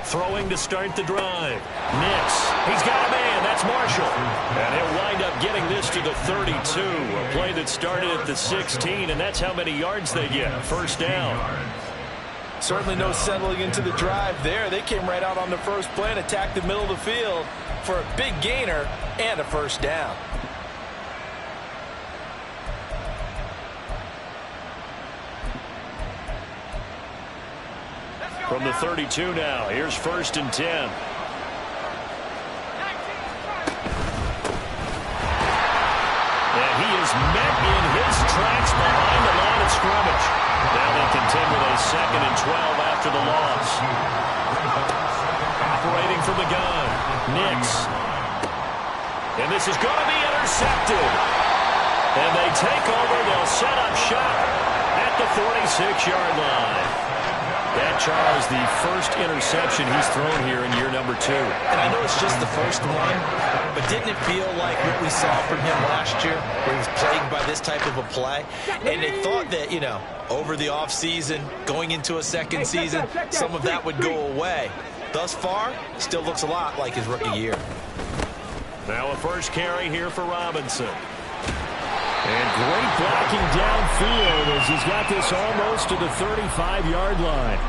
Throwing to start the drive. Nix. He's got a man. That's Marshall. And he'll wind up getting this to the 32. A play that started at the 16, and that's how many yards they get. First down. Certainly no settling into the drive there. They came right out on the first play and attacked the middle of the field for a big gainer and a first down. From the 32 now, here's 1st and 10. And he is met in his tracks behind the line of scrimmage. Now they contend with a 2nd and 12 after the loss. Operating from the gun, Nix. And this is going to be intercepted. And they take over. They'll set up shop at the 46-yard line. That, Charles, the first interception he's thrown here in year number 2. And I know it's just the first one, but didn't it feel like what we saw from him last year, where he was plagued by this type of a play? And they thought that, you know, over the offseason, going into a second season, some of that would go away. Thus far, still looks a lot like his rookie year. Now a first carry here for Robinson. And great blocking downfield as he's got this almost to the 35-yard line.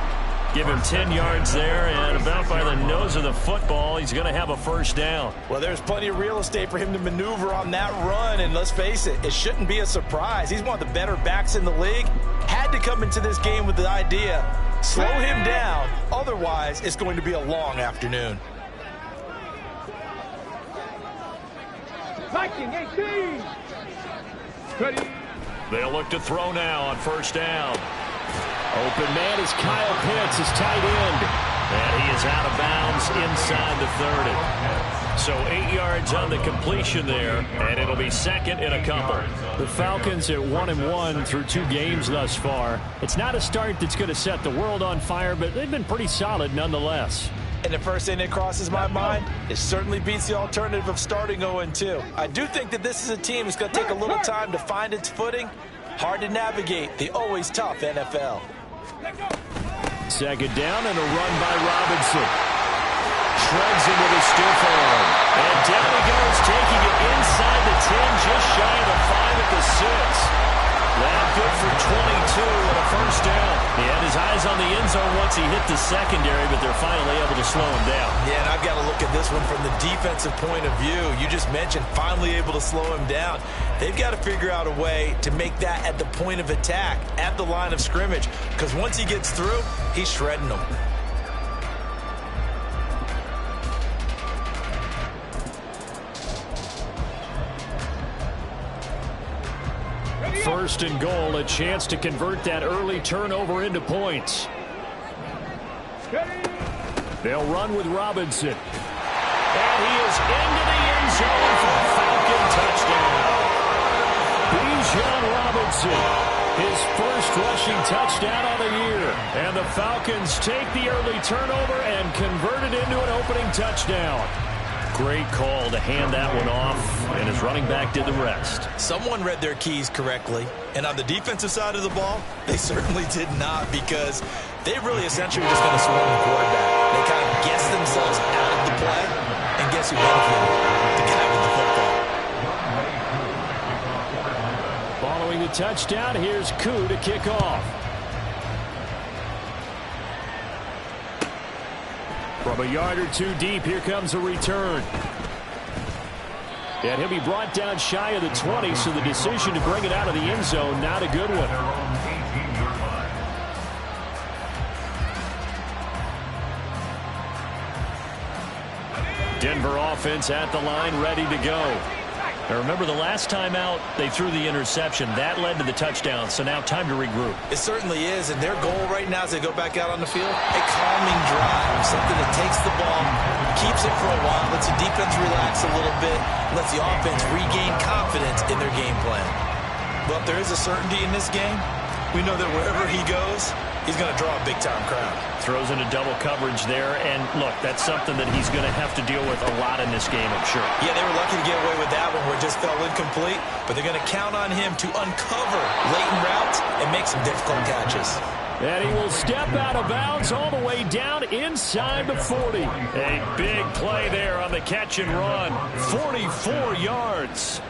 Give him 10 yards there, and about by the nose of the football, he's going to have a first down. Well, there's plenty of real estate for him to maneuver on that run, and let's face it, it shouldn't be a surprise. He's one of the better backs in the league. Had to come into this game with the idea, slow him down, otherwise it's going to be a long afternoon. Viking 18. Ready. They'll look to throw now on first down. Open man is Kyle Pitts, his tight end. And he is out of bounds inside the 30. So 8 yards on the completion there, and it'll be 2nd and a couple. The Falcons at 1-1 through 2 games thus far. It's not a start that's going to set the world on fire, but they've been pretty solid nonetheless. And the first thing that crosses my mind, it certainly beats the alternative of starting 0-2. I do think that this is a team that's going to take a little time to find its footing. Hard to navigate the always tough NFL. 2nd down and a run by Robinson. Shreds him with a stiff arm. And down he goes, taking it inside the 10, just shy of the 5 at the 6. That good for 22 and a first down. He had his eyes on the end zone once he hit the secondary, but they're finally able to slow him down. Yeah, and I've got to look at this one from the defensive point of view. You just mentioned finally able to slow him down. They've got to figure out a way to make that at the point of attack, at the line of scrimmage, because once he gets through, he's shredding them. First and goal, a chance to convert that early turnover into points. They'll run with Robinson. And he is into the end zone for a Falcon touchdown. Bijan Robinson, his first rushing touchdown on the year. And the Falcons take the early turnover and convert it into an opening touchdown. Great call to hand that one off, and his running back did the rest. Someone read their keys correctly, and on the defensive side of the ball, they certainly did not, because they really essentially were just going to swarm the quarterback. They kind of guessed themselves out of the play, and guess who benefited? The guy with the football. Following the touchdown, here's Koo to kick off. From a yard or 2 deep, here comes a return. And he'll be brought down shy of the 20, so the decision to bring it out of the end zone, not a good one. Denver offense at the line, ready to go. Now remember, the last time out, they threw the interception. That led to the touchdown, so now time to regroup. It certainly is, and their goal right now as they go back out on the field, a calming drive, something that takes the ball, keeps it for a while, lets the defense relax a little bit, lets the offense regain confidence in their game plan. Well, if there is a certainty in this game, we know that wherever he goes, he's going to draw a big-time crowd. Throws into double coverage there, and look, that's something that he's going to have to deal with a lot in this game, I'm sure. Yeah, they were lucky to get away with that one where it just fell incomplete, but they're going to count on him to uncover latent routes and make some difficult catches. And he will step out of bounds all the way down inside the 40. A big play there on the catch and run. 44 yards.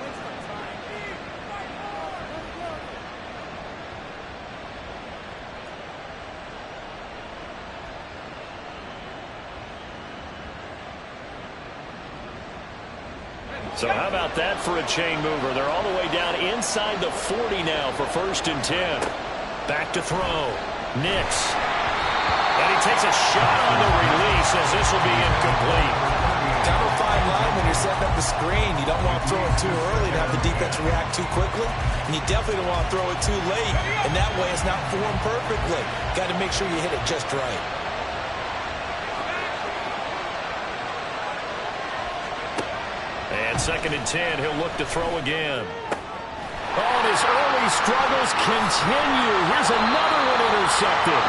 So how about that for a chain mover? They're all the way down inside the 40 now for 1st and 10. Back to throw. Nix. And he takes a shot on the release as this will be incomplete. Kind of a fine line when you're setting up the screen. You don't want to throw it too early to have the defense react too quickly. And you definitely don't want to throw it too late. And that way it's not formed perfectly. Got to make sure you hit it just right. And 2nd and 10, he'll look to throw again. Oh, and his early struggles continue. Here's another one intercepted.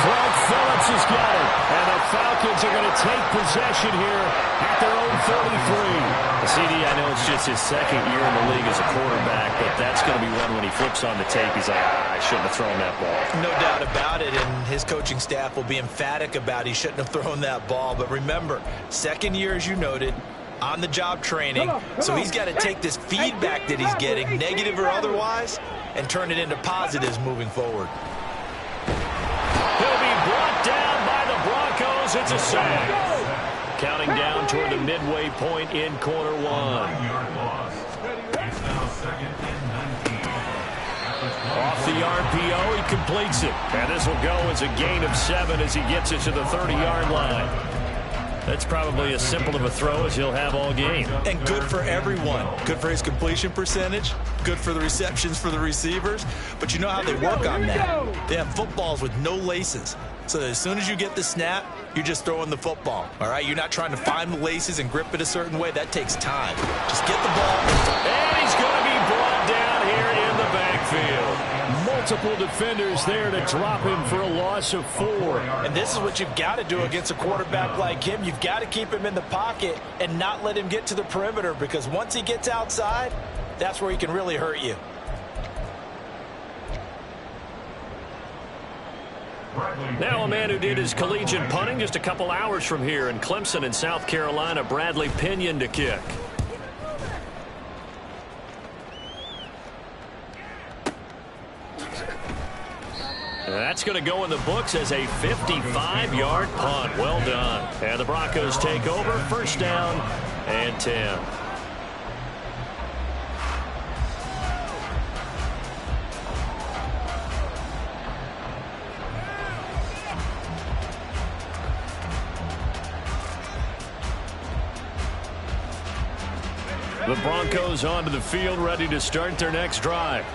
Clark Phillips has got it. And the Falcons are going to take possession here at their own 33. CD, I know it's just his 2nd year in the league as a quarterback, but that's going to be one when he flips on the tape. He's like, I shouldn't have thrown that ball. No doubt about it, and his coaching staff will be emphatic about he shouldn't have thrown that ball. But remember, 2nd year, as you noted, on-the-job training, so he's got to take this feedback that he's getting, negative or otherwise, and turn it into positives moving forward. He'll be brought down by the Broncos. It's a sack. Counting down toward the midway point in quarter 1. Off the RPO, he completes it. And this will go as a gain of 7 as he gets it to the 30-yard line. That's probably as simple of a throw as he'll have all game. And good for everyone. Good for his completion percentage. Good for the receptions for the receivers. But you know how they work on that. They have footballs with no laces. So as soon as you get the snap, you're just throwing the football. All right? You're not trying to find the laces and grip it a certain way. That takes time. Just get the ball. And he's going to be brought down here in the backfield. Multiple defenders there to drop him for a loss of 4. And this is what you've got to do against a quarterback like him. You've got to keep him in the pocket and not let him get to the perimeter, because once he gets outside, that's where he can really hurt you. Now a man who did his collegiate punting just a couple hours from here in Clemson in South Carolina, Bradley Pinion to kick. That's going to go in the books as a 55-yard punt. Well done. And the Broncos take over. 1st down and 10. The Broncos onto the field, ready to start their next drive.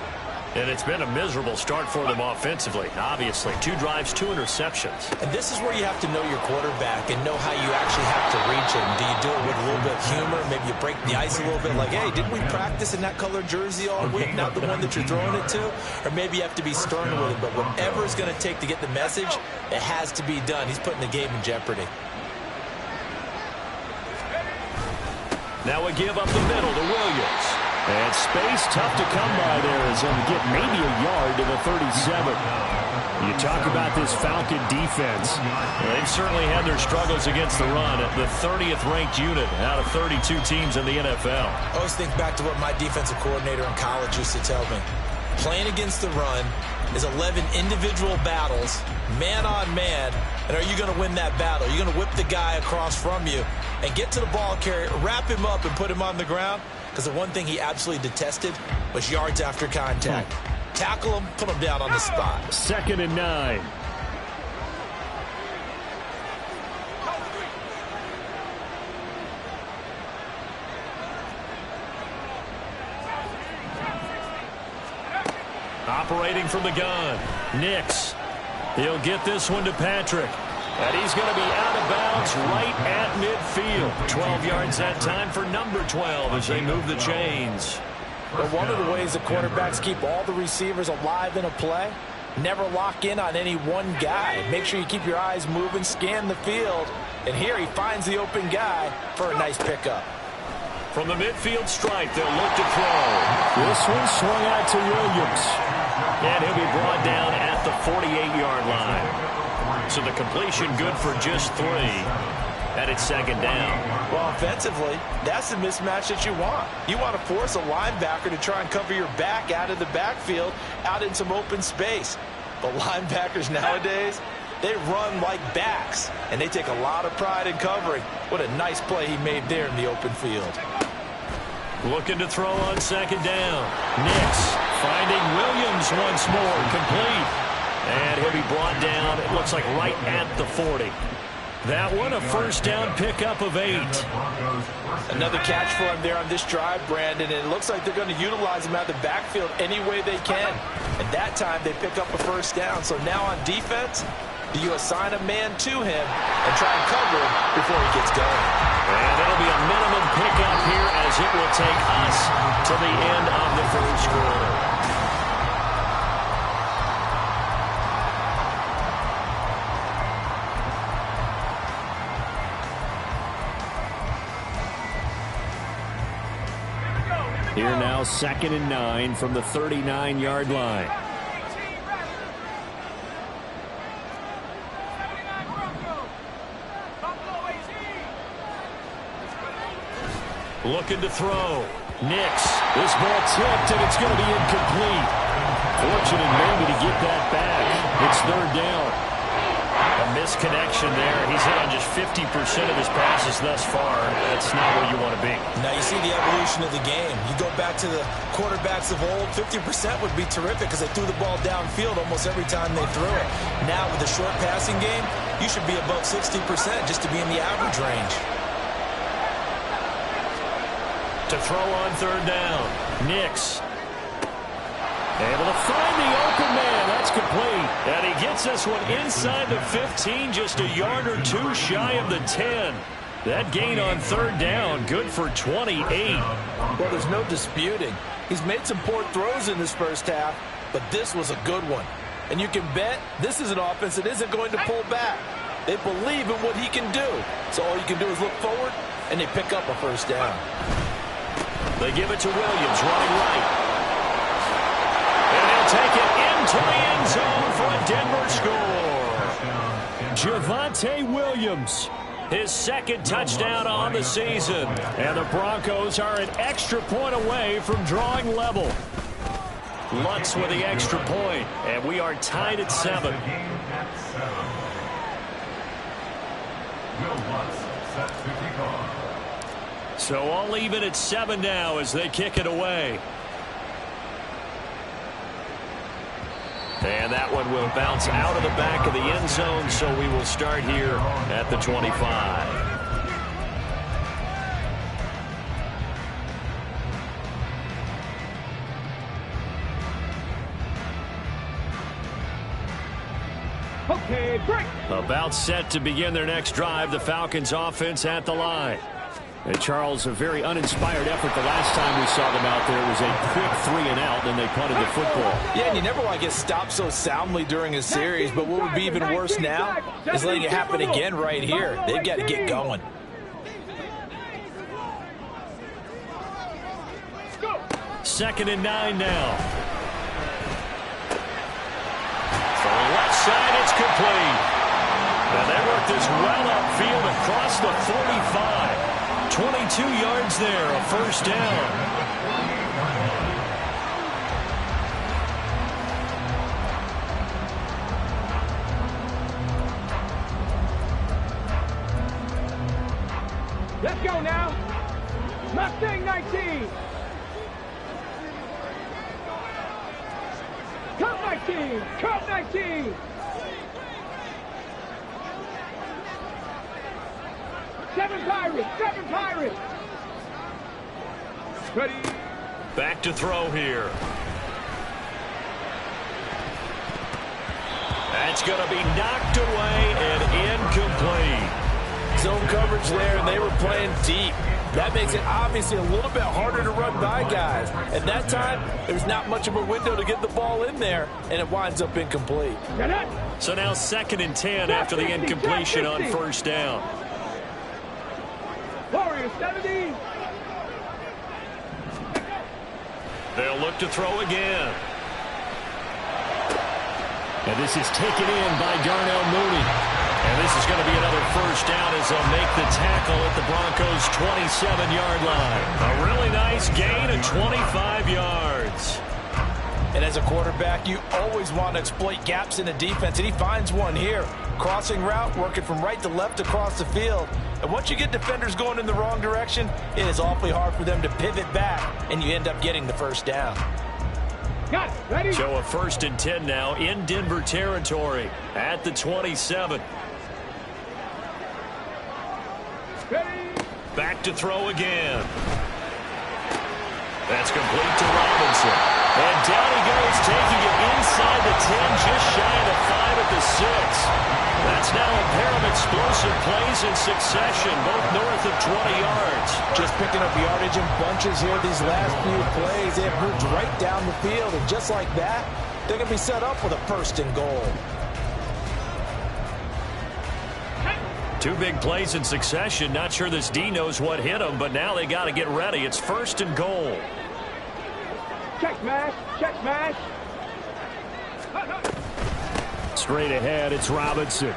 And it's been a miserable start for them offensively, obviously. 2 drives, 2 interceptions. And this is where you have to know your quarterback and know how you actually have to reach him. Do you do it with a little bit of humor? Maybe you break the ice a little bit, like, hey, didn't we practice in that colored jersey all week, not the one that you're throwing it to? Or maybe you have to be stern with it. But whatever it's going to take to get the message, it has to be done. He's putting the game in jeopardy. Now we give up the middle to Williams. And space tough to come by there as he'll get maybe a yard to the 37. You talk about this Falcon defense. Well, they've certainly had their struggles against the run at the 30th ranked unit out of 32 teams in the NFL. I always think back to what my defensive coordinator in college used to tell me. Playing against the run is 11 individual battles, man on man. And are you going to win that battle? Are you going to whip the guy across from you and get to the ball carrier, wrap him up, and put him on the ground? Because the one thing he absolutely detested was yards after contact. Tackle him, put him down on the spot. 2nd and 9. Operating from the gun, Nix. He'll get this one to Patrick. And he's going to be out of bounds right at midfield. 12 yards that time for number 12 as they move the chains. But one of the ways the quarterbacks keep all the receivers alive in a play, never lock in on any one guy. Make sure you keep your eyes moving, scan the field. And here he finds the open guy for a nice pickup. From the midfield stripe, they'll look to throw. This one swung out to Williams. And he'll be brought down at at the 48-yard line. So the completion good for just 3. And it's second down. Well, offensively, that's the mismatch that you want. You want to force a linebacker to try and cover your back out of the backfield, out in some open space. But linebackers nowadays, they run like backs, and they take a lot of pride in covering. What a nice play he made there in the open field. Looking to throw on second down. Nix finding Williams once more, complete. And he'll be brought down, it looks like right at the 40. That one a first down pickup of 8. Another catch for him there on this drive, Brandon, and it looks like they're going to utilize him out of the backfield any way they can. And that time they pick up a first down. So now on defense, do you assign a man to him and try and cover him before he gets going? And it'll be a minimum pickup here as it will take us to the end of the first quarter. Here now, 2nd and 9 from the 39-yard line. Looking to throw. Nix. This ball tipped, and it's going to be incomplete. Fortunate maybe to get that back. It's 3rd down. A misconnection there. He's hit on just 50% of his passes thus far. That's not where you want to be. Now you see the evolution of the game. You go back to the quarterbacks of old, 50% would be terrific because they threw the ball downfield almost every time they threw it. Now with the short passing game, you should be above 60% just to be in the average range. To throw on 3rd down. Nix. Able to find the open man. That's complete. And he gets this one inside the 15, just a yard or 2 shy of the 10. That gain on 3rd down, good for 28. Well, there's no disputing. He's made some poor throws in this first half, but this was a good one. And you can bet this is an offense that isn't going to pull back. They believe in what he can do. So all you can do is look forward, and they pick up a first down. They give it to Williams, running right. And he'll take it into the end zone for a Denver score. Javonte Williams, his 2nd touchdown on the season. And the Broncos are an extra point away from drawing level. Lutz with the extra point, and we are tied at 7. So all even at 7 now as they kick it away. And that one will bounce out of the back of the end zone, so we will start here at the 25. Okay, break. About set to begin their next drive, the Falcons offense at the line. And Charles, a very uninspired effort the last time we saw them out there. It was a quick 3 and out, then they punted the football. Yeah, and you never want to get stopped so soundly during a series, but what would be even worse now is letting it happen again right here. They've got to get going. Second and 9 now. From the left side, it's complete. And they work this well upfield across the 45. 22 yards there, a first down. Let's go now. Mustang 19. Cup 19. Cup 19. Seven Pirates. Ready. Back to throw here. That's going to be knocked away and incomplete. Zone coverage there, and they were playing deep. That makes it obviously a little bit harder to run by guys. At that time, there's not much of a window to get the ball in there, and it winds up incomplete. So now 2nd and 10 after the incompletion on first down. Warriors 70. They'll look to throw again. And this is taken in by Darnell Mooney. And this is going to be another first down as they'll make the tackle at the Broncos' 27-yard line. A really nice gain of 25 yards. And as a quarterback, you always want to exploit gaps in the defense, and he finds one here. Crossing route, working from right to left across the field. And once you get defenders going in the wrong direction, it is awfully hard for them to pivot back, and you end up getting the first down. Got it. Ready? So a 1st and 10 now in Denver territory at the 27. Ready? Back to throw again. That's complete to Robinson. And down he goes, taking it inside the 10, just shy of the 5 at the 6. That's now a pair of explosive plays in succession, both north of 20 yards. Just picking up yardage in bunches here these last few plays. They have moved right down the field, and just like that, they're going to be set up with a 1st and goal. 2 big plays in succession. Not sure this D knows what hit him, but now they got to get ready. It's 1st and goal. Check smash. Check smash. Straight ahead, it's Robinson.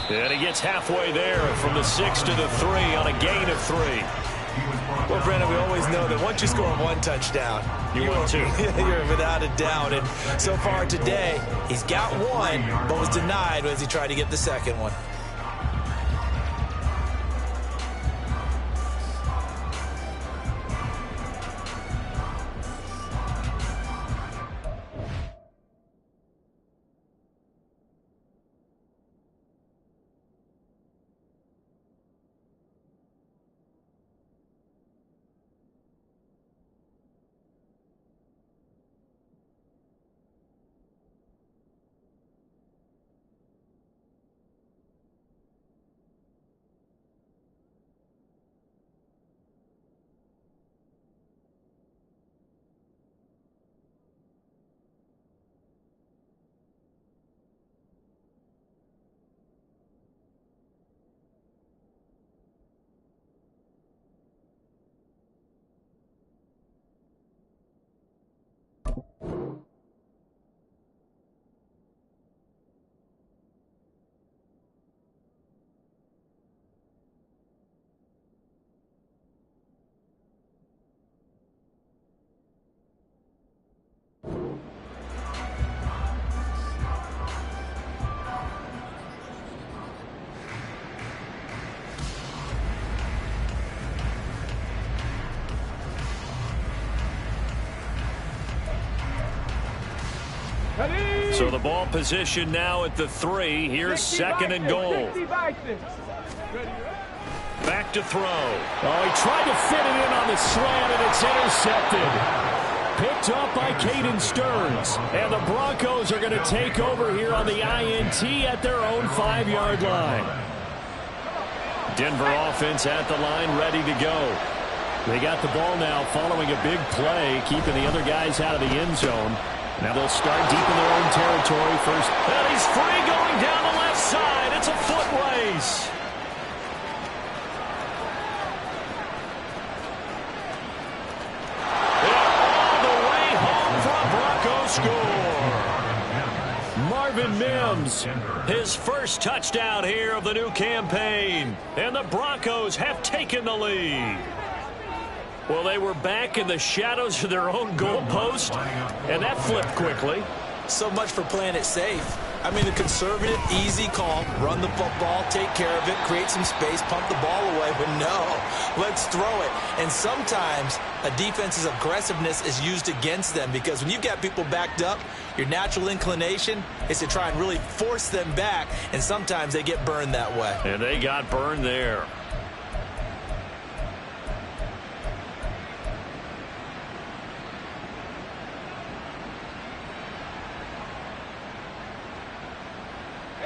And he gets halfway there from the 6 to the 3 on a gain of 3. Well, Brandon, we always know that once you score 1 touchdown, You want 2. You're without a doubt. And so far today, he's got 1, but was denied as he tried to get the 2nd one. So the ball position now at the 3. Here's 2nd and goal. Back to throw. Oh, he tried to fit it in on the slant, and it's intercepted. Picked up by Caden Stearns. And the Broncos are going to take over here on the INT at their own 5-yard line. Denver offense at the line, ready to go. They got the ball now following a big play, keeping the other guys out of the end zone. Now they'll start deep in their own territory first. And he's free going down the left side. It's a foot race. And all the way home for a Bronco score. Marvin Mims, his first touchdown here of the new campaign. And the Broncos have taken the lead. Well, they were back in the shadows of their own goalpost, and that flipped quickly. So much for playing it safe. I mean, the conservative, easy call, run the football, take care of it, create some space, pump the ball away, but no, let's throw it. And sometimes a defense's aggressiveness is used against them because when you've got people backed up, your natural inclination is to try and really force them back, and sometimes they get burned that way. And they got burned there.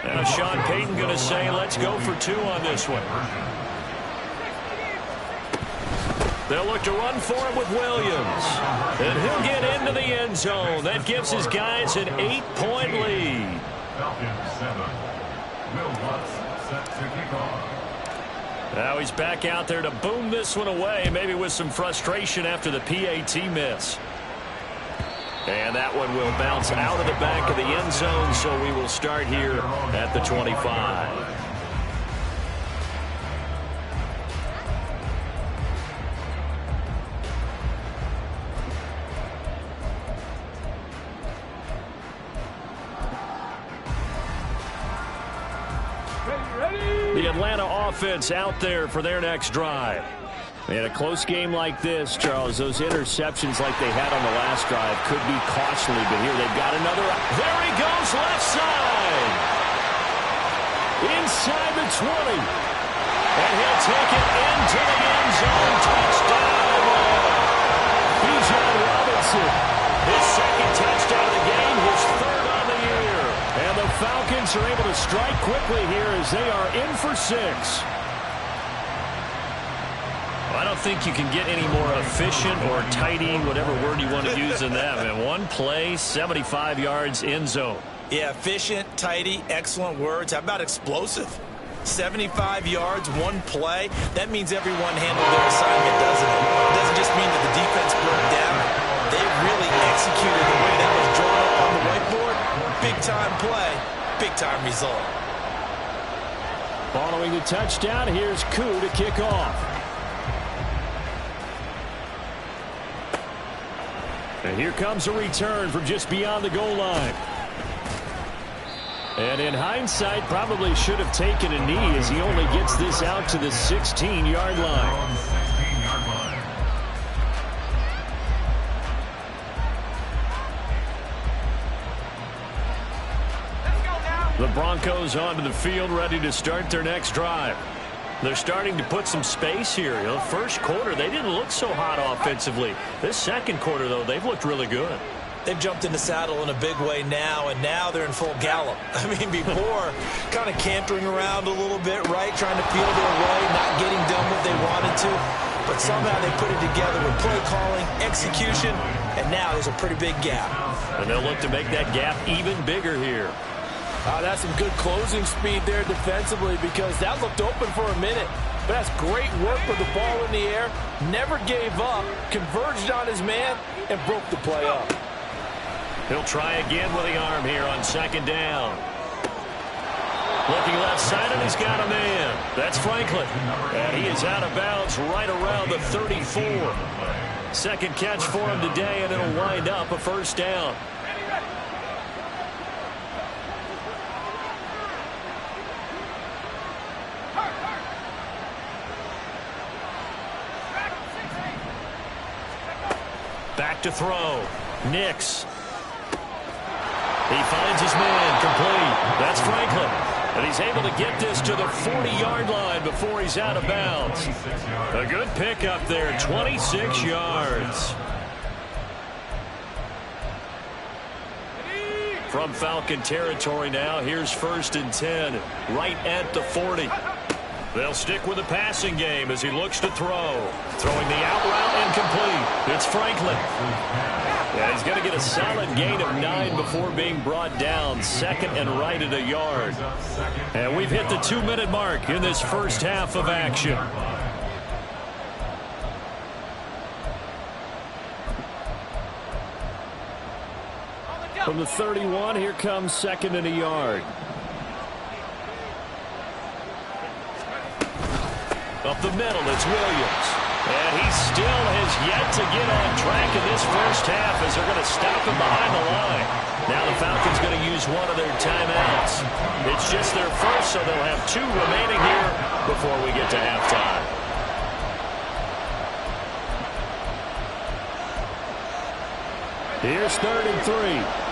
Now Sean Payton going to say, let's go for 2 on this one. They'll look to run for him with Williams. And he'll get into the end zone. That gives his guys an 8-point lead. Now he's back out there to boom this one away, maybe with some frustration after the PAT miss. And that one will bounce out of the back of the end zone, so we will start here at the 25. The Atlanta offense out there for their next drive. In a close game like this, Charles, those interceptions like they had on the last drive could be costly, but here they've got another. There he goes, left side. Inside the 20. And he'll take it into the end zone. Touchdown. Bijan Robinson. His second touchdown of the game, his third on the year. And the Falcons are able to strike quickly here as they are in for 6. I don't think you can get any more efficient or tidy, whatever word you want to use in that. And one play, 75 yards, end zone. Yeah, efficient, tidy, excellent words. How about explosive? 75 yards, one play. That means everyone handled their assignment, doesn't it? It doesn't just mean that the defense broke down. They really executed the way that was drawn up on the whiteboard. Big-time play, big-time result. Following the touchdown, here's Koo to kick off. And here comes a return from just beyond the goal line. And in hindsight, probably should have taken a knee as he only gets this out to the 16-yard line. The Broncos onto the field, ready to start their next drive. They're starting to put some space here. You know, first quarter, they didn't look so hot offensively. This second quarter, though, they've looked really good. They've jumped in the saddle in a big way now, and now they're in full gallop. I mean, before, kind of cantering around a little bit, right, trying to feel their way, not getting done what they wanted to. But somehow they put it together with play calling, execution, and now there's a pretty big gap. And they'll look to make that gap even bigger here. That's some good closing speed there defensively because that looked open for a minute. But that's great work with the ball in the air. Never gave up, converged on his man, and broke the play up. He'll try again with the arm here on second down. Looking left side, and he's got a man. That's Franklin. And he is out of bounds right around the 34. Second catch for him today, and it'll wind up a first down. Back to throw. Nix. He finds his man complete. That's Franklin. And he's able to get this to the 40-yard line before he's out of bounds. A good pickup there, 26 yards. From Falcon territory now, here's 1st and 10, right at the 40. They'll stick with the passing game as he looks to throw. Throwing the out route and complete. It's Franklin. Yeah, he's going to get a solid gain of 9 before being brought down. Second and right at a yard. And we've hit the 2-minute mark in this first half of action. From the 31, here comes 2nd and a yard. Up the middle, it's Williams. And he still has yet to get on track in this first half as they're going to stop him behind the line. Now the Falcons going to use one of their timeouts. It's just their first, so they'll have 2 remaining here before we get to halftime. Here's 3rd and 3.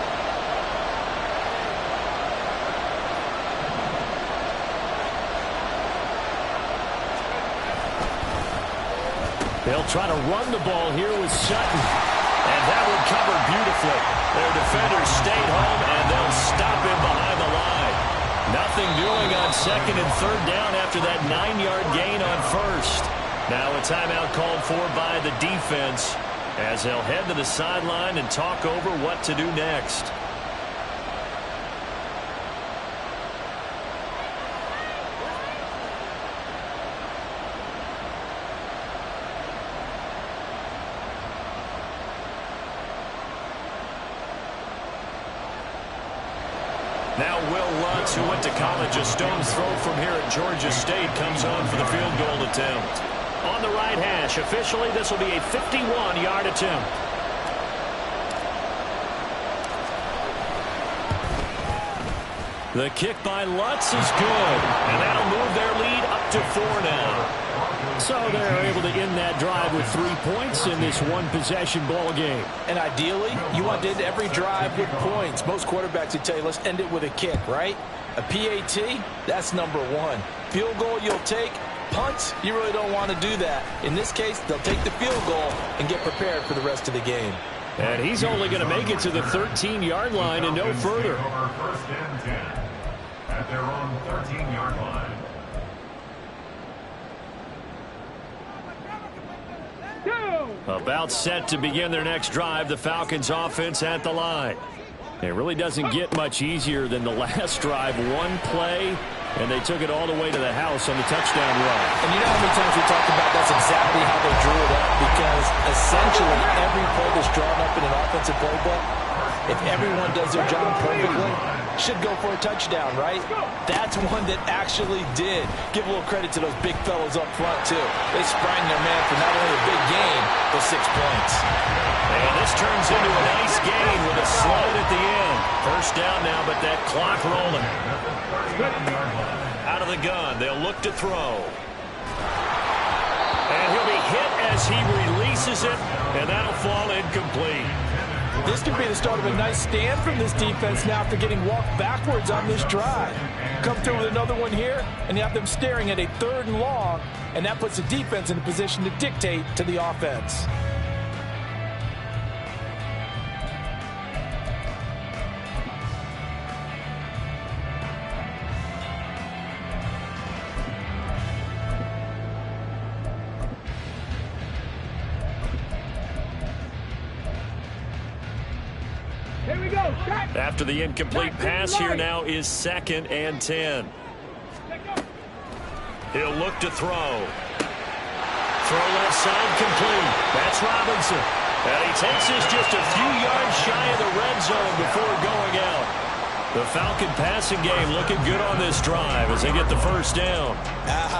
They'll try to run the ball here with Sutton. And that one covered beautifully. Their defenders stayed home, and they'll stop him behind the line. Nothing doing on 2nd and 3rd down after that 9-yard gain on 1st. Now a timeout called for by the defense as they'll head to the sideline and talk over what to do next. Now Will Lutz, who went to college a stone's throw from here at Georgia State, comes on for the field goal attempt. On the right hash, officially this will be a 51-yard attempt. The kick by Lutz is good, and that'll move their lead up to 4 now. So they're able to end that drive with 3 points in this one-possession ball game. And ideally, you want to end every drive with points. Most quarterbacks would tell you, let's end it with a kick, right? A PAT, that's number 1. Field goal you'll take. Punts, you really don't want to do that. In this case, they'll take the field goal and get prepared for the rest of the game. And he's only going to make it to the 13-yard line and no further. First and 10 at their own 13-yard line. About set to begin their next drive, the Falcons offense at the line. It really doesn't get much easier than the last drive. One play, and they took it all the way to the house on the touchdown run. And you know how many times we talked about that's exactly how they drew it up, because essentially every play that's drawn up in an offensive playbook, if everyone does their job perfectly, should go for a touchdown, right? That's one that actually did. Give a little credit to those big fellows up front, too. They sprang their man for not only a big gain, but 6 points. And this turns into a nice gain with a slide at the end. First down now, but that clock rolling. Out of the gun, they'll look to throw. And he'll be hit as he releases it, and that'll fall incomplete. This could be the start of a nice stand from this defense now after getting walked backwards on this drive. Come through with another one here, and you have them staring at a 3rd and long, and that puts the defense in a position to dictate to the offense. After the incomplete pass, here now is 2nd and 10. He'll look to throw. Throw left side complete. That's Robinson. And he takes this just a few yards shy of the red zone before going out. The Falcon passing game looking good on this drive as they get the first down.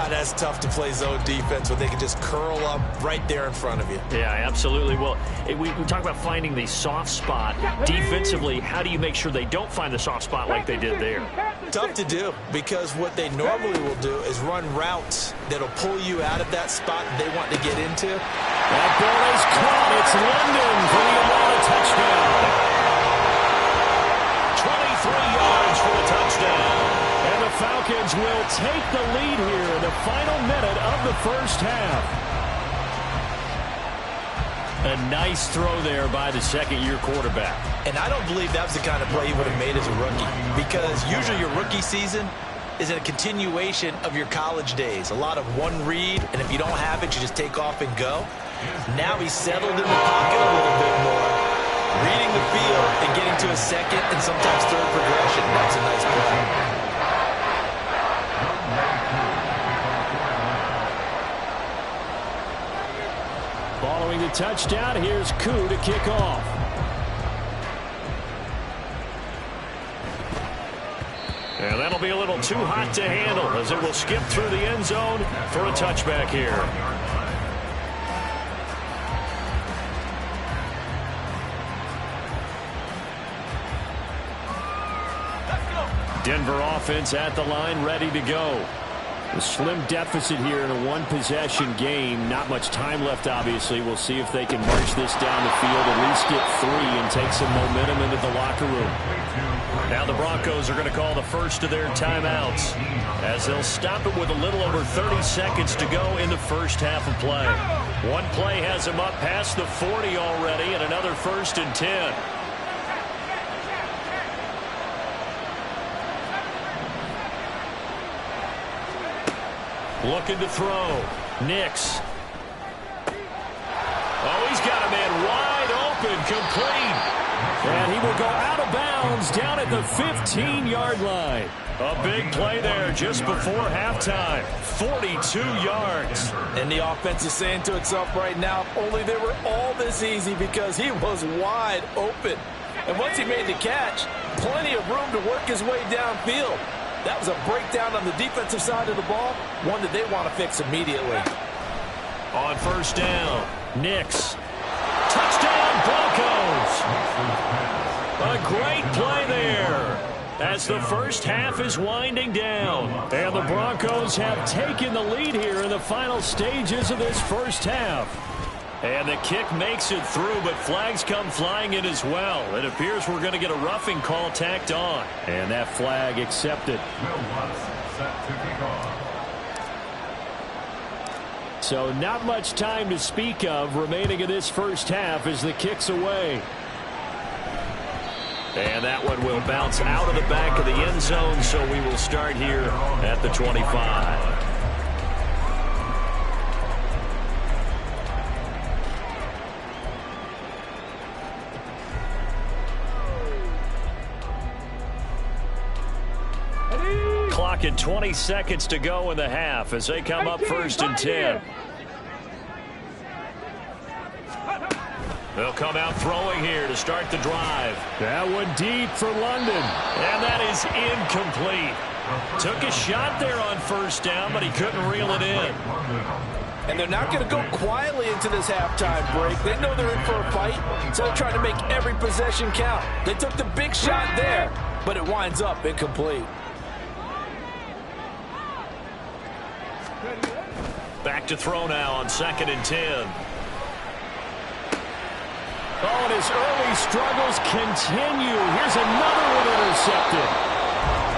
That's tough to play zone defense when they can just curl up right there in front of you. Yeah, absolutely. Well, we talk about finding the soft spot. Defensively, how do you make sure they don't find the soft spot like they did there? Tough to do, because what they normally will do is run routes that'll pull you out of that spot they want to get into. That ball is caught. It's London for the Atlanta touchdown. 23 yards for the touchdown. And the Falcons will take the lead here in the final minute of the first half. A nice throw there by the second-year quarterback. And I don't believe that was the kind of play he would have made as a rookie, because usually your rookie season is a continuation of your college days. A lot of one read, and if you don't have it, you just take off and go. Now he's settled in the pocket a little bit more, reading the field and getting to a second and sometimes third progression. That's a nice play. Following the touchdown, here's Koo to kick off. And that'll be a little too hot to handle as it will skip through the end zone for a touchback here. Denver offense at the line, ready to go. A slim deficit here in a one-possession game. Not much time left, obviously. We'll see if they can march this down the field, at least get 3 and take some momentum into the locker room. Now the Broncos are going to call the first of their timeouts as they'll stop it with a little over 30 seconds to go in the first half of play. One play has them up past the 40 already, and another 1st and 10. Looking to throw. Nix. Oh, he's got a man wide open, complete. And he will go out of bounds down at the 15-yard line. A big play there just before halftime. 42 yards. And the offense is saying to itself right now, only they were all this easy because he was wide open. And once he made the catch, plenty of room to work his way downfield. That was a breakdown on the defensive side of the ball, one that they want to fix immediately. On first down, Nix. Touchdown, Broncos. A great play there as the first half is winding down. And the Broncos have taken the lead here in the final stages of this first half. And the kick makes it through, but flags come flying in as well. It appears we're going to get a roughing call tacked on. And that flag accepted. Set to kick off. So not much time to speak of remaining in this first half as the kick's away. And that one will bounce out of the back of the end zone, so we will start here at the 25. Clock at 20 seconds to go in the half as they come up first and 10. They'll come out throwing here to start the drive. That one deep for London. And that is incomplete. Took a shot there on first down, but he couldn't reel it in. And they're not going to go quietly into this halftime break. They know they're in for a fight, so they're trying to make every possession count. They took the big shot there, but it winds up incomplete. Back to throw now on second and 10. Oh, and his early struggles continue. Here's another one intercepted.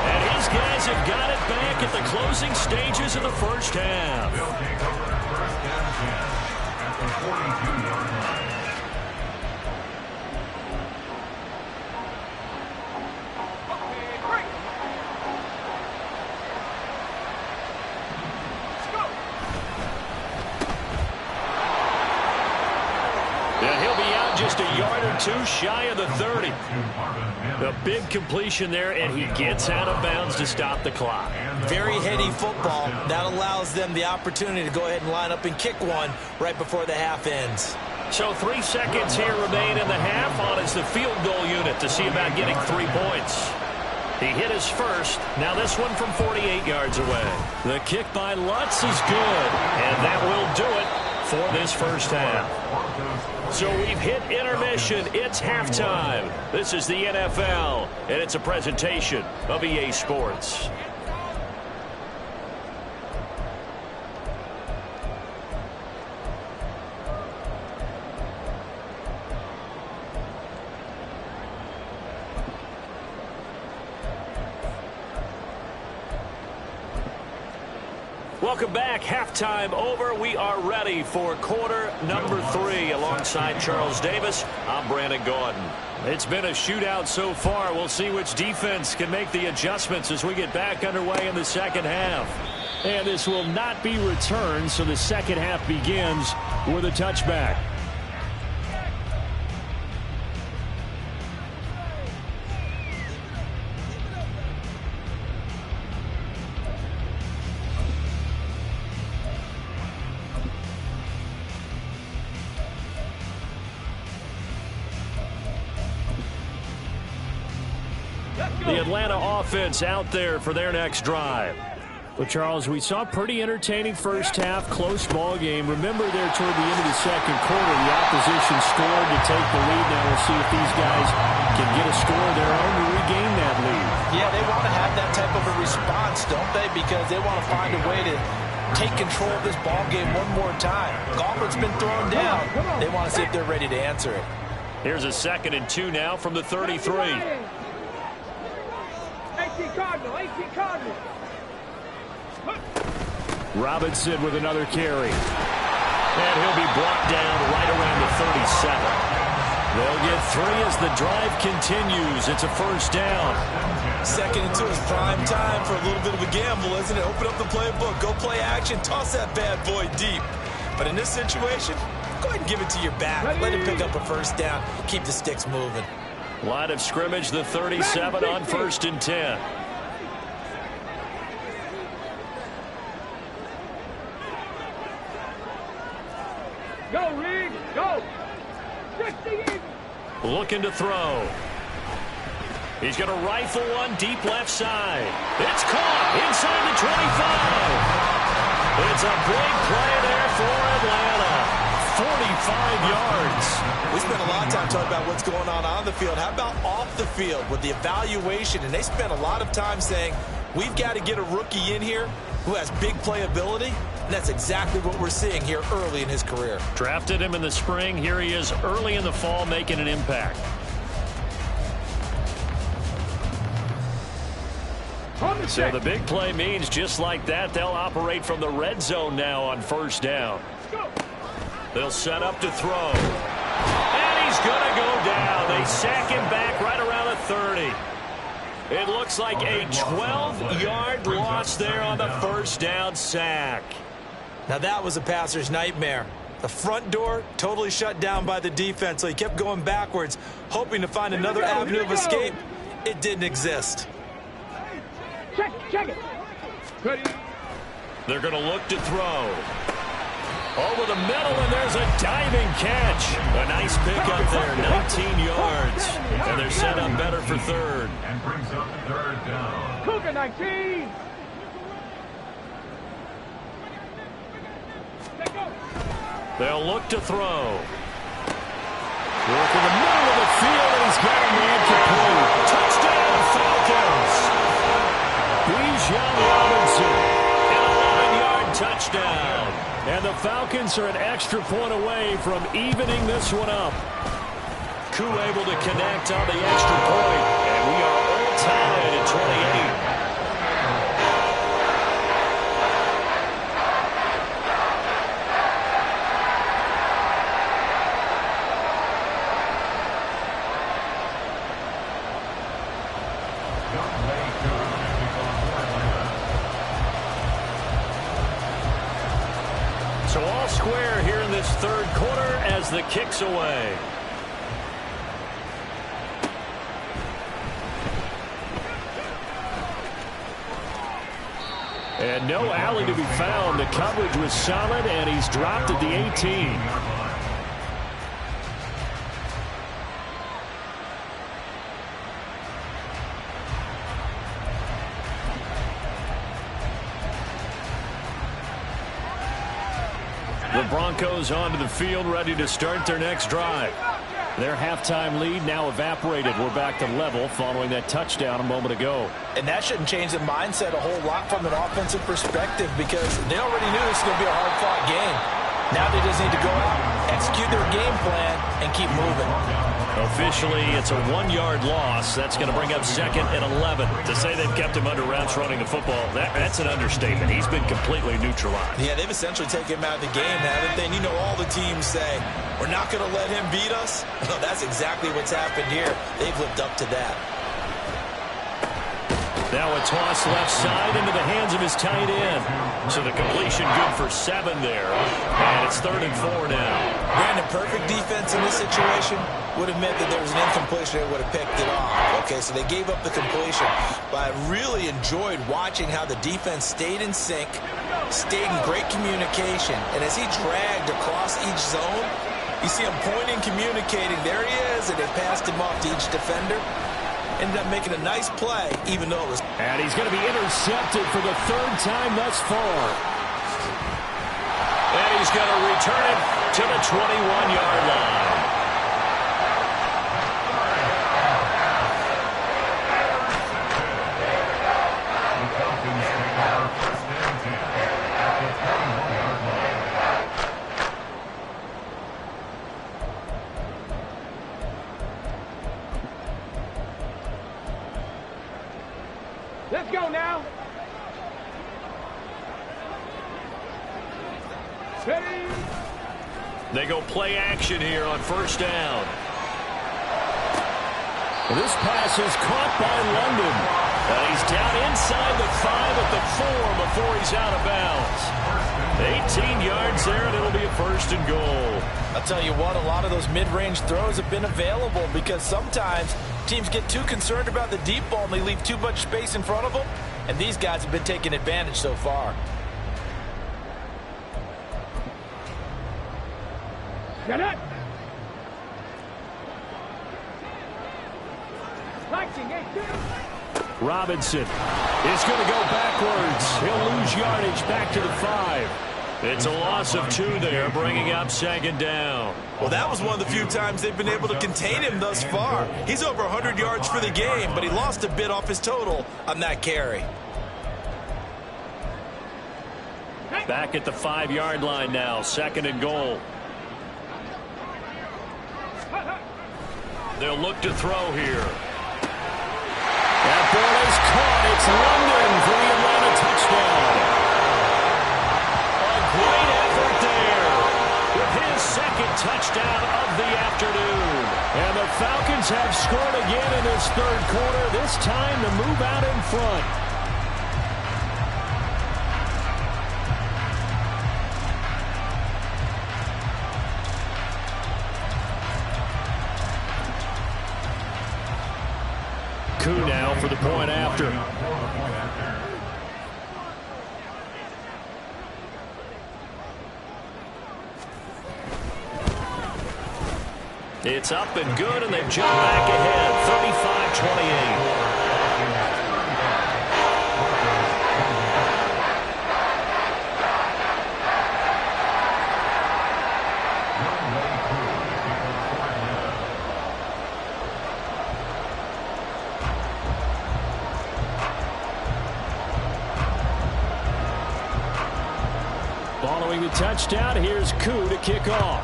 And his guys have got it back at the closing stages of the first half. They'll take over first down at the 42-yard line. Just a yard or two shy of the 30. A big completion there, and he gets out of bounds to stop the clock. Very heady football. That allows them the opportunity to go ahead and line up and kick one right before the half ends. So 3 seconds here remain in the half. On is the field goal unit to see about getting 3 points. He hit his first. Now this one from 48 yards away. The kick by Lutz is good, and that will do it for this first half. So we've hit intermission. It's halftime. This is the NFL, and it's a presentation of EA Sports. Welcome back. Halftime over. We are ready for quarter number 3. Alongside Charles Davis, I'm Brandon Gordon. It's been a shootout so far. We'll see which defense can make the adjustments as we get back underway in the second half. And this will not be returned, so the second half begins with a touchback. The Atlanta offense out there for their next drive. Well, Charles, we saw a pretty entertaining first half, close ball game. Remember there toward the end of the second quarter, the opposition scored to take the lead. Now we'll see if these guys can get a score of their own to regain that lead. Yeah, they want to have that type of a response, don't they? Because they want to find a way to take control of this ball game one more time. Gauntlet's been thrown down. They want to see if they're ready to answer it. Here's a 2nd and 2 now from the 33. 18 Cardinal, 18 Cardinal. Robinson with another carry. And he'll be brought down right around the 37. They'll get 3 as the drive continues. It's a first down. 2nd and 2 is prime time for a little bit of a gamble, isn't it? Open up the playbook, go play action, toss that bad boy deep. But in this situation, go ahead and give it to your back. Let him pick up a first down. Keep the sticks moving. Line of scrimmage, the 37 on 1st and 10. Go, Reed, go. 60. Looking to throw. He's going to rifle one deep left side. It's caught inside the 25. It's a big play there for Atlanta. 45 yards. We spent a lot of time talking about what's going on the field. How about off the field with the evaluation? And they spent a lot of time saying, we've got to get a rookie in here who has big playability. And that's exactly what we're seeing here early in his career. Drafted him in the spring. Here he is early in the fall making an impact. So the big play means just like that, they'll operate from the red zone now on first down. They'll set up to throw. And he's going to go down. They sack him back right around the 30. It looks like a 12-yard loss there on the first down sack. Now that was a passer's nightmare. The front door totally shut down by the defense, so he kept going backwards, hoping to find another avenue of escape. It didn't exist. Check it. Ready. They're going to look to throw. Over the middle, and there's a diving catch. A nice pickup there, 19 yards. And they're set up better for third. And brings up third down. Cougar 19. They'll look to throw. Work in the middle of the field, and he's got a man complete. Touchdown, Falcons. Bijan Robinson, an 11-yard touchdown. And the Falcons are an extra point away from evening this one up. Koo able to connect on the extra point, and we are all tied at 28. So all square here in this third quarter as the kick's away. And no alley to be found. The coverage was solid, and he's dropped at the 18. The Broncos onto the field, ready to start their next drive. Their halftime lead now evaporated. We're back to level following that touchdown a moment ago. And that shouldn't change the mindset a whole lot from an offensive perspective, because they already knew this was going to be a hard-fought game. Now they just need to go out, execute their game plan, and keep moving. Officially, it's a 1-yard loss. That's going to bring up second and 11. To say they've kept him under wraps running the football, that's an understatement. He's been completely neutralized. Yeah, they've essentially taken him out of the game, haven't they? And you know, all the teams say, we're not going to let him beat us. No, that's exactly what's happened here. They've lived up to that. Now a toss left side into the hands of his tight end. So the completion good for 7 there. And it's 3rd and 4 now. Brandon, perfect defense in this situation would have meant that there was an incompletion that would have picked it off. Okay, so they gave up the completion. But I really enjoyed watching how the defense stayed in sync, stayed in great communication. And as he dragged across each zone, you see him pointing, communicating. There he is, and they passed him off to each defender. Ended up making a nice play, even though it was... And he's going to be intercepted for the 3rd time thus far. And he's going to return it to the 21-yard line. The Falcons take over first and 10 at the 21-yard line. Let's go now. Ready. They go play action here on first down. This pass is caught by London. And he's down inside the 5 at the 4 before he's out of bounds. 18 yards there, and it'll be a 1st and goal. I'll tell you what, a lot of those mid-range throws have been available because sometimes teams get too concerned about the deep ball and they leave too much space in front of them, and these guys have been taking advantage so far. Get it. Robinson is going to go backwards. He'll lose yardage back to the 5. It's a loss of 2 there, bringing up second down. Well, that was one of the few times they've been able to contain him thus far. He's over 100 yards for the game, but he lost a bit off his total on that carry. Back at the 5-yard line now, second and goal. They'll look to throw here. That ball is caught. It's London for the Atlanta touchdown. A great effort there with his second touchdown of the afternoon. And the Falcons have scored again in this third quarter, this time to move out in front. Koo now for the point after. It's up and good, and they've jumped back ahead, 35-28. Following the touchdown, here's Koo to kick off.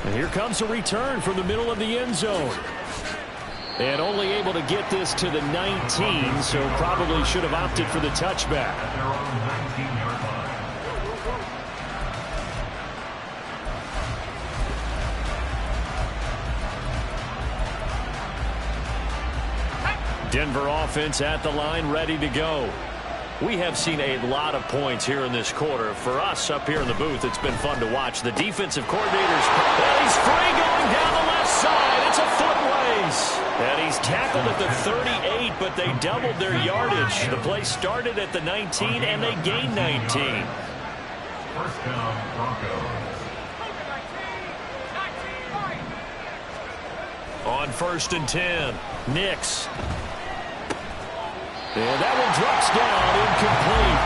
And here comes a return from the middle of the end zone. And only able to get this to the 19, so probably should have opted for the touchback. Denver offense at the line, ready to go. We have seen a lot of points here in this quarter. For us up here in the booth, it's been fun to watch. The defensive coordinators, well, he's free going down the left side. It's a foot race. And he's tackled at the 38, but they doubled their yardage. The play started at the 19, and they gained 19. First down, Broncos. On 1st and 10, Nix. And that one drops down, incomplete.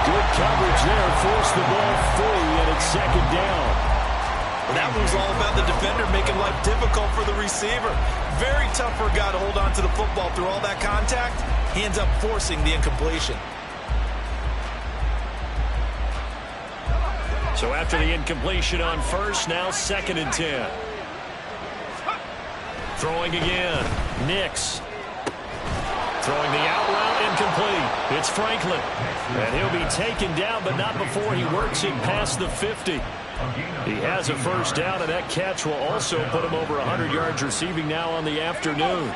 Good coverage there, forced the ball free, and it's second down. That one was all about the defender making life difficult for the receiver. Very tough for a guy to hold on to the football through all that contact. He ends up forcing the incompletion. So after the incompletion on 1st, now 2nd and 10. Throwing again, Nix. Throwing the out route, incomplete. It's Franklin. And he'll be taken down, but not before he works it past the 50. He has a first down, and that catch will also put him over 100 yards receiving now on the afternoon.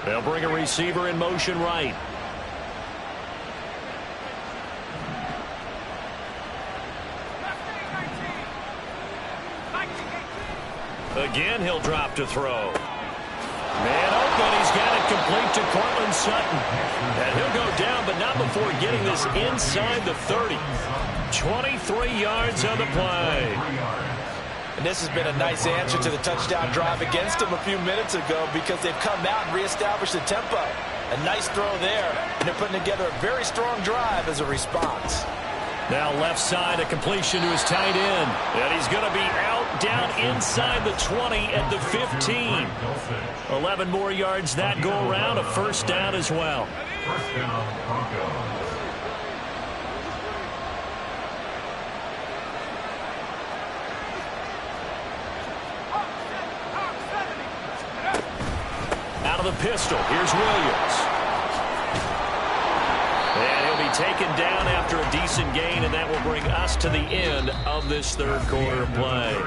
They'll bring a receiver in motion right. Again, he'll drop to throw. Man open, he's got it complete to Cortland Sutton. And he'll go down, but not before getting this inside the 30. 23 yards on the play. And this has been a nice answer to the touchdown drive against them a few minutes ago because they've come out and reestablished the tempo. A nice throw there, and they're putting together a very strong drive as a response. Now left side, a completion to his tight end. And he's going to be out down inside the 20 at the 15. 11 more yards that go around, a first down as well. First down, Broncos. Out of the pistol, here's Williams. And he'll be taken down after a decent gain, and that will bring us to the end of this third quarter of play.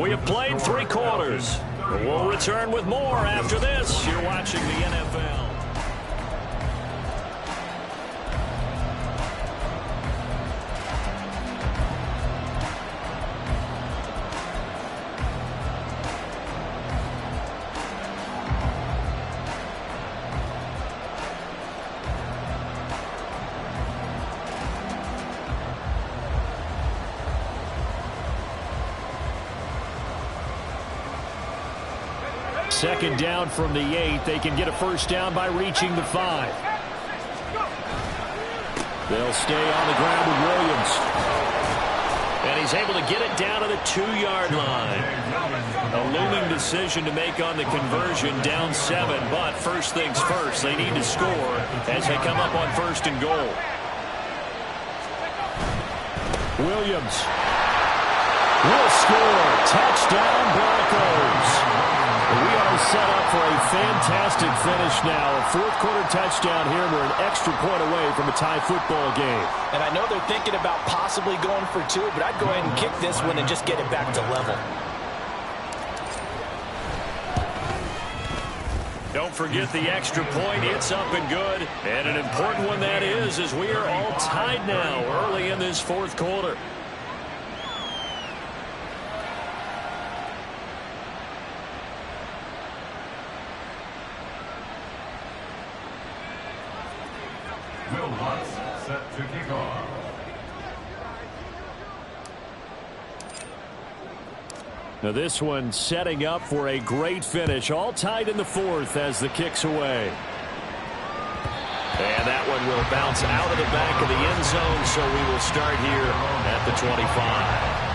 We have played 3 quarters. We'll return with more after this. You're watching the NFL. Second down from the 8. They can get a first down by reaching the 5. They'll stay on the ground with Williams. And he's able to get it down to the 2-yard line. A looming decision to make on the conversion, down 7. But first things first, they need to score as they come up on first and goal. Williams will score. Touchdown, Broncos. We are set up for a fantastic finish now. A fourth-quarter touchdown here. We're an extra point away from a tie football game. And I know they're thinking about possibly going for 2, but I'd go ahead and kick this one and just get it back to level. Don't forget the extra point. It's up and good. And an important one that is, as we are all tied now early in this fourth quarter. Will Lutz set to kick off. Now this one setting up for a great finish. All tied in the fourth as the kick's away. And that one will bounce out of the back of the end zone, so we will start here at the 25.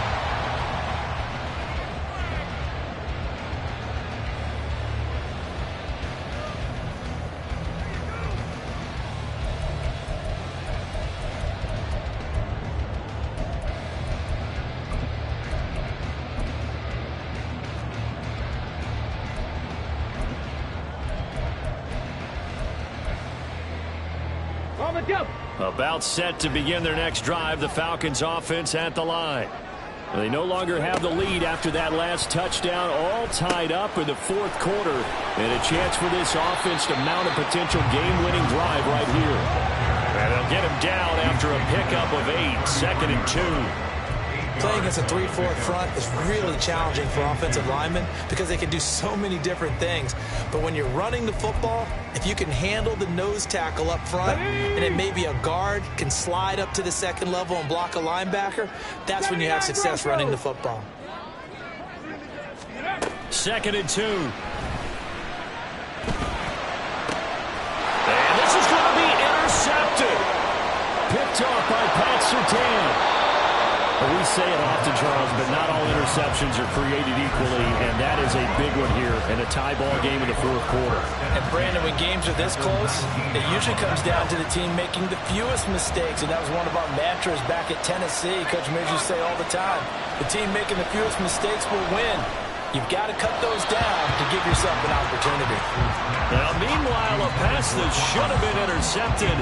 About set to begin their next drive, the Falcons offense at the line. They no longer have the lead after that last touchdown, all tied up in the fourth quarter, and a chance for this offense to mount a potential game-winning drive right here. And they'll get him down after a pickup of 8, 2nd and 2. Playing against a 3-4 front is really challenging for offensive linemen because they can do so many different things. But when you're running the football, if you can handle the nose tackle up front, and it may be a guard can slide up to the second level and block a linebacker, that's when you have success running the football. 2nd and 2. And this is going to be intercepted. Picked off by Pat Surtain. Well, we say it often, Charles, but not all interceptions are created equally, and that is a big one here in a tie ball game in the fourth quarter. And, Brandon, when games are this close, it usually comes down to the team making the fewest mistakes, and that was one of our mantras back at Tennessee. Coach Mears used to say all the time, the team making the fewest mistakes will win. You've got to cut those down to give yourself an opportunity. Now, meanwhile, a pass that should have been intercepted,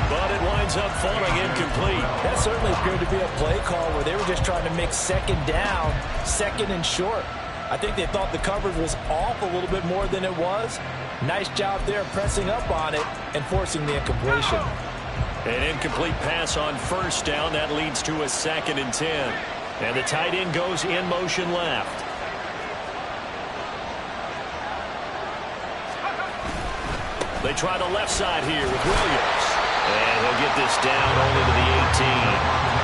but it winds up falling incomplete. That certainly appeared to be a play call where they were just trying to make second down, second and short. I think they thought the coverage was off a little bit more than it was. Nice job there pressing up on it and forcing the incompletion. An incomplete pass on first down. That leads to a 2nd and 10. And the tight end goes in motion left. They try the left side here with Williams. And he'll get this down only to the 18.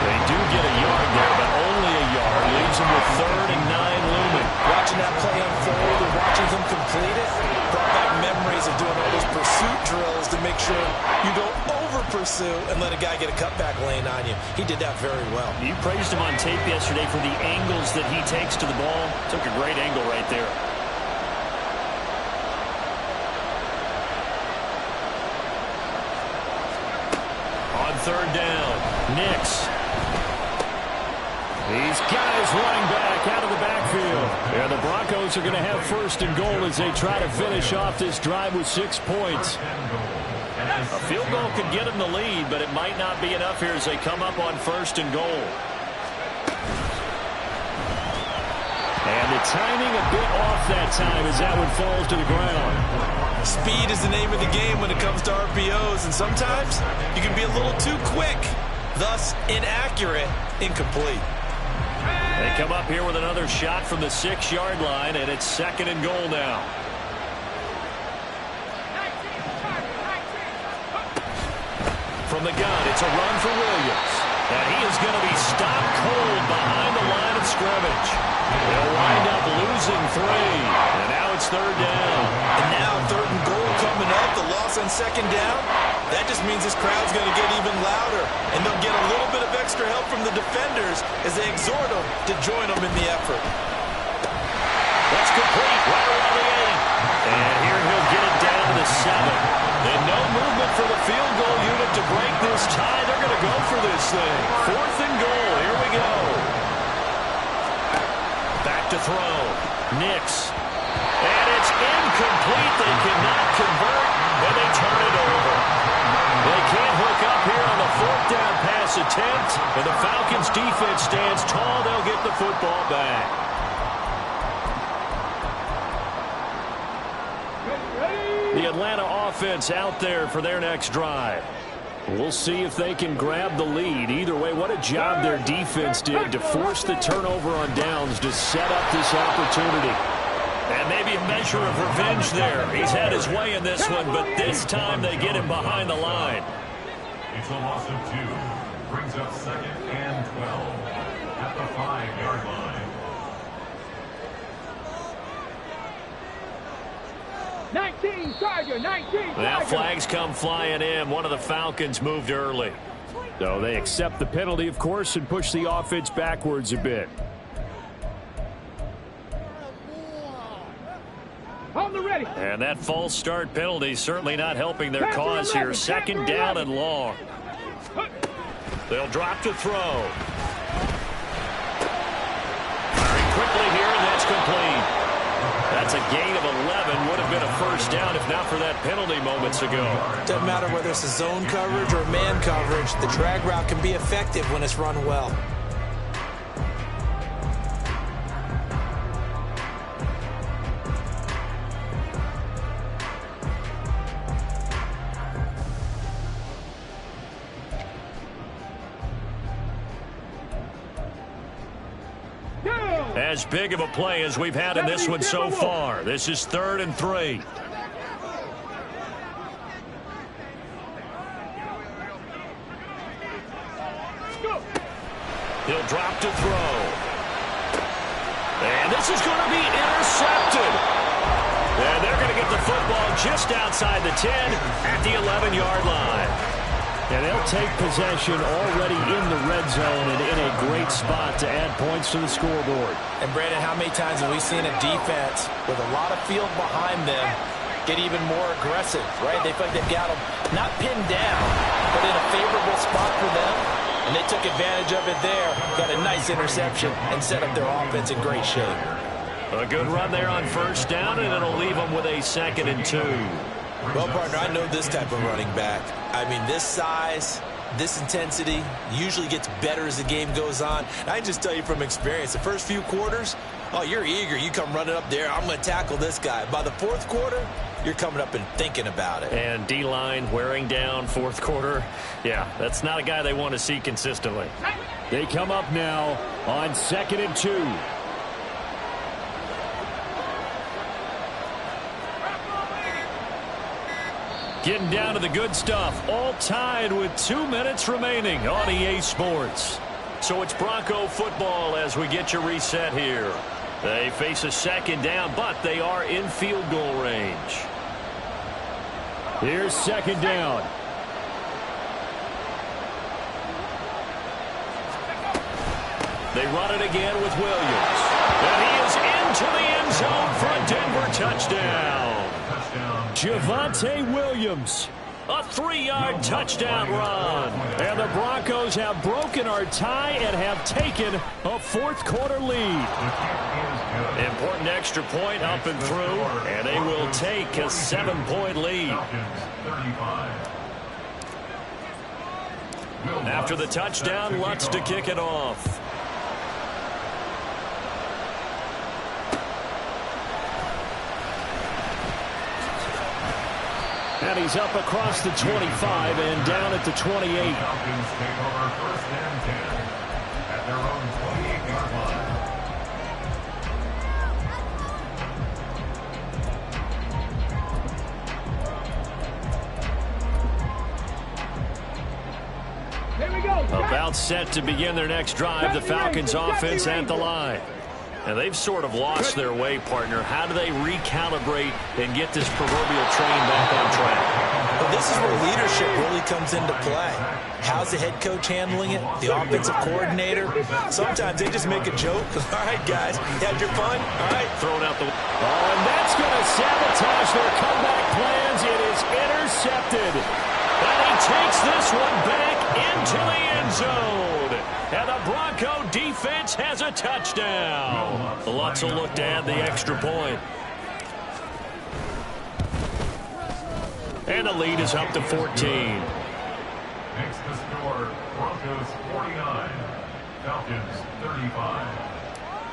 They do get a yard there, but only a yard. Leaves them with 3rd and 9 looming. Watching that play unfold and watching him complete it brought back memories of doing all those pursuit drills to make sure you don't over-pursue and let a guy get a cutback lane on you. He did that very well. You praised him on tape yesterday for the angles that he takes to the ball. Took a great angle right there. Third down. Nix. These guys running back out of the backfield. Yeah, the Broncos are going to have first and goal as they try to finish off this drive with 6 points. A field goal could get them the lead, but it might not be enough here as they come up on first and goal. And the timing a bit off that time as that one falls to the ground. Speed is the name of the game when it comes to RPOs, and sometimes you can be a little too quick, thus inaccurate, incomplete. They come up here with another shot from the 6-yard line, and it's 2nd and goal now. From the gun, it's a run for Williams. And he is going to be stopped cold behind the line of scrimmage. They'll wind up losing 3, and now it's 3rd down. second down, that just means this crowd's going to get even louder, and they'll get a little bit of extra help from the defenders as they exhort them to join them in the effort. That's complete, right around the 8. And here he'll get it down to the 7. And no movement for the field goal unit to break this tie. They're going to go for this thing. 4th and goal. Here we go. Back to throw. Nix. And it's incomplete. They cannot convert, and they turn it over. They can't hook up here on the 4th down pass attempt, and the Falcons' defense stands tall. They'll get the football back. The Atlanta offense out there for their next drive. We'll see if they can grab the lead. Either way, what a job their defense did to force the turnover on downs to set up this opportunity. And maybe a measure of revenge there. He's had his way in this one, but this time they get him behind the line. It's a loss of 2. Brings up 2nd and 12 at the 5-yard line. Now flags come flying in. One of the Falcons moved early. So they accept the penalty, of course, and push the offense backwards a bit. And that false start penalty certainly not helping their cause here. 2nd down and long. They'll drop to throw. Very quickly here, and that's complete. That's a gain of 11. Would have been a first down if not for that penalty moments ago. Doesn't matter whether it's a zone coverage or man coverage. The drag route can be effective when it's run well. As big of a play as we've had in this one so far. This is 3rd and 3. He'll drop to throw. And this is going to be intercepted. And they're going to get the football just outside the 10 at the 11-yard line. And they'll take possession already in the red zone and in a great spot to add points to the scoreboard. And, Brandon, how many times have we seen a defense with a lot of field behind them get even more aggressive, right? They feel like they've got them not pinned down, but in a favorable spot for them. And they took advantage of it there, got a nice interception, and set up their offense in great shape. A good run there on 1st down, and it'll leave them with a 2nd and 2. Well, partner, I know this type of running back. I mean, this size, this intensity usually gets better as the game goes on. And I just tell you from experience, the first few quarters, oh, you're eager. You come running up there, I'm going to tackle this guy. By the 4th quarter, you're coming up and thinking about it. And D-line wearing down 4th quarter. Yeah, that's not a guy they want to see consistently. They come up now on 2nd and 2. Getting down to the good stuff. All tied with 2 minutes remaining on EA Sports. So it's Bronco football as we get your reset here. They face a 2nd down, but they are in field goal range. Here's 2nd down. They run it again with Williams. And he is into the end zone for a Denver touchdown. Javonte Williams. A 3-yard touchdown run. And the Broncos have broken our tie and have taken a 4th quarter lead. Important extra point up and through, and they will take a 7-point lead. After the touchdown, Lutz to kick it off. And he's up across the 25 and down at the 28. Falcons take over 1st and 10 at their own 28-yard line. Here we go. About set to begin their next drive, the Falcons offense at the line. And they've sort of lost their way, partner. How do they recalibrate and get this proverbial train back on track? Well, this is where leadership really comes into play. How's the head coach handling it? The offensive coordinator? Sometimes they just make a joke. All right, guys, you had your fun? All right, Thrown out the... Oh, and that's going to sabotage their comeback plans. It is intercepted. And he takes this one back into the end zone. And the Bronco defense has a touchdown. Lutz will look to add the extra point. And the lead is up to 14. Makes the score Broncos 49, Falcons 35.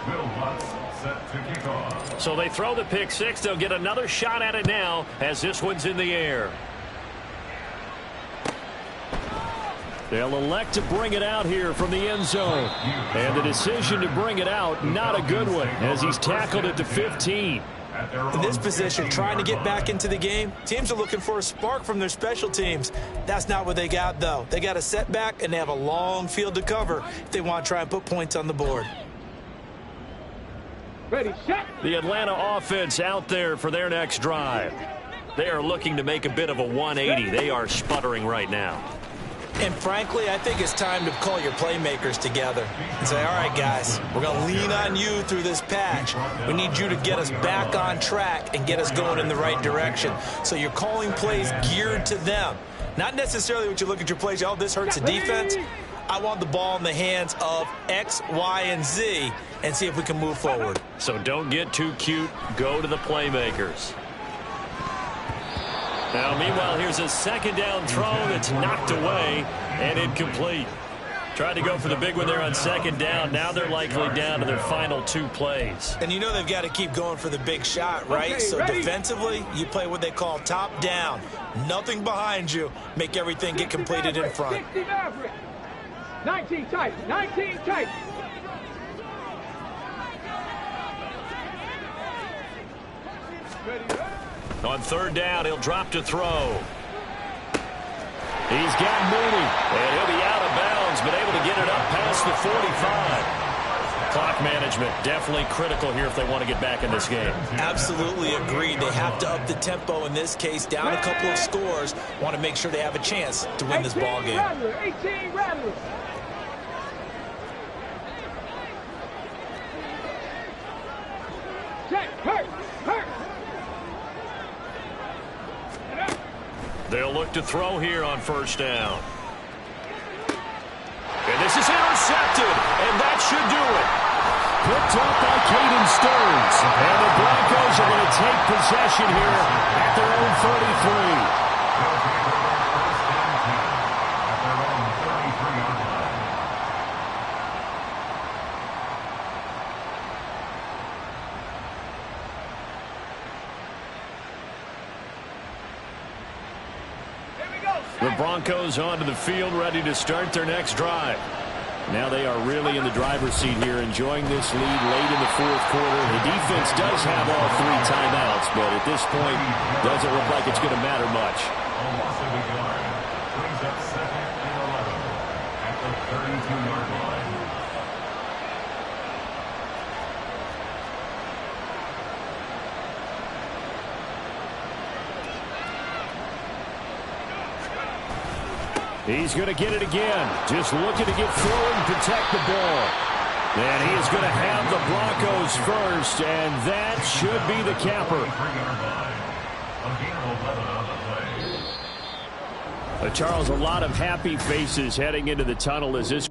Will Lutz set to kick off. So they throw the pick six. They'll get another shot at it now as this one's in the air. They'll elect to bring it out here from the end zone. And the decision to bring it out, not a good one, as he's tackled it to 15. In this position, trying to get back into the game, teams are looking for a spark from their special teams. That's not what they got, though. They got a setback, and they have a long field to cover if they want to try and put points on the board. Ready, set. The Atlanta offense out there for their next drive. They are looking to make a bit of a 180. They are sputtering right now. And frankly, I think it's time to call your playmakers together and say, all right, guys, we're going to lean on you through this patch. We need you to get us back on track and get us going in the right direction. So you're calling plays geared to them. Not necessarily what you look at your plays, oh, this hurts the defense. I want the ball in the hands of X, Y, and Z and see if we can move forward. So don't get too cute. Go to the playmakers. Now, meanwhile, here's a second down throw that's knocked away and incomplete. Tried to go for the big one there on second down. Now they're likely down to their final two plays. And you know they've got to keep going for the big shot, right? Okay, so ready? defensively, you play what they call top down. Nothing behind you. Make everything get completed in front. 60 Maverick. 19 tight. 19 tight. Ready, ready. On third down, he'll drop to throw. He's got Mooney, and he'll be out of bounds, but able to get it up past the 45. Clock management definitely critical here if they want to get back in this game. Absolutely agreed. They have to up the tempo in this case, down a couple of scores. Want to make sure they have a chance to win this ball game. 18 Rattlers. Check, hurt. They'll look to throw here on first down. And this is intercepted, and that should do it. Picked up by Caden Stearns. And the Broncos are going to take possession here at their own 33. The Broncos onto the field, ready to start their next drive. Now they are really in the driver's seat here, enjoying this lead late in the fourth quarter. The defense does have all three timeouts, but at this point, doesn't look like it's going to matter much. A loss of a yard. Brings up second and 11 at the 32-yard line. He's going to get it again. Just looking to get forward and protect the ball. And he is going to have the Broncos first, and that should be the capper. Charles, a lot of happy faces heading into the tunnel as this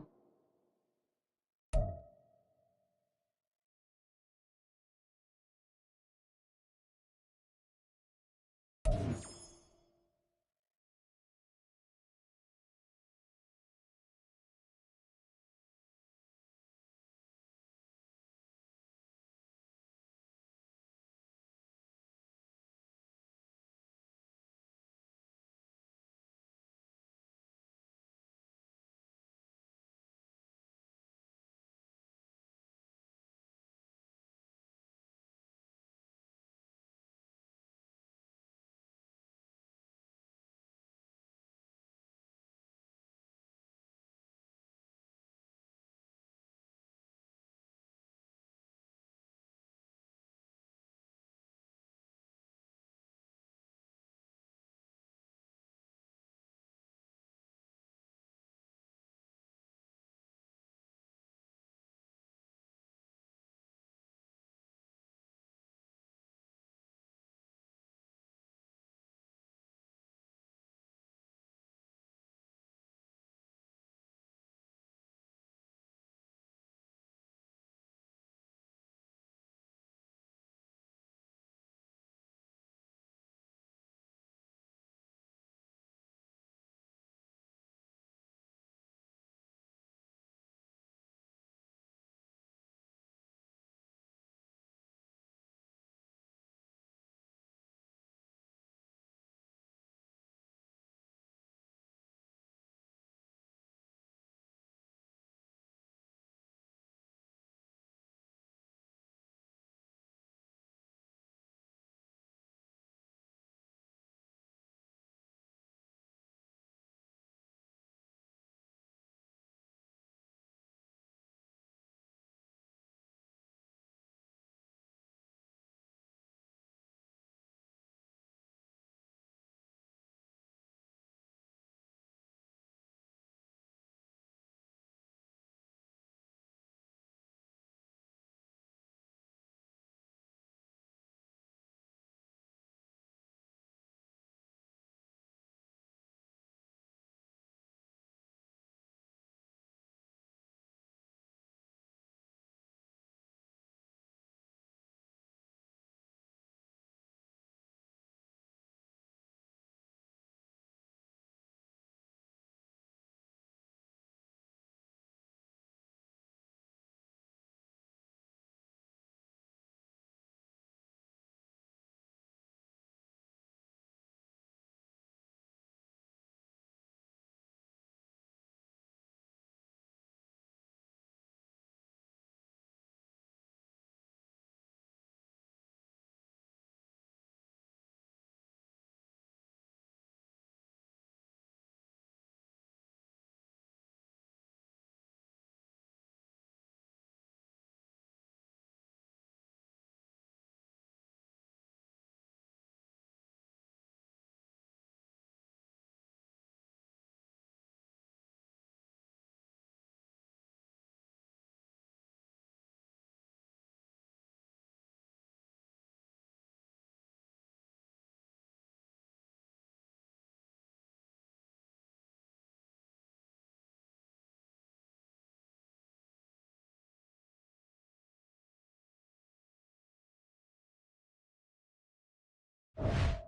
it.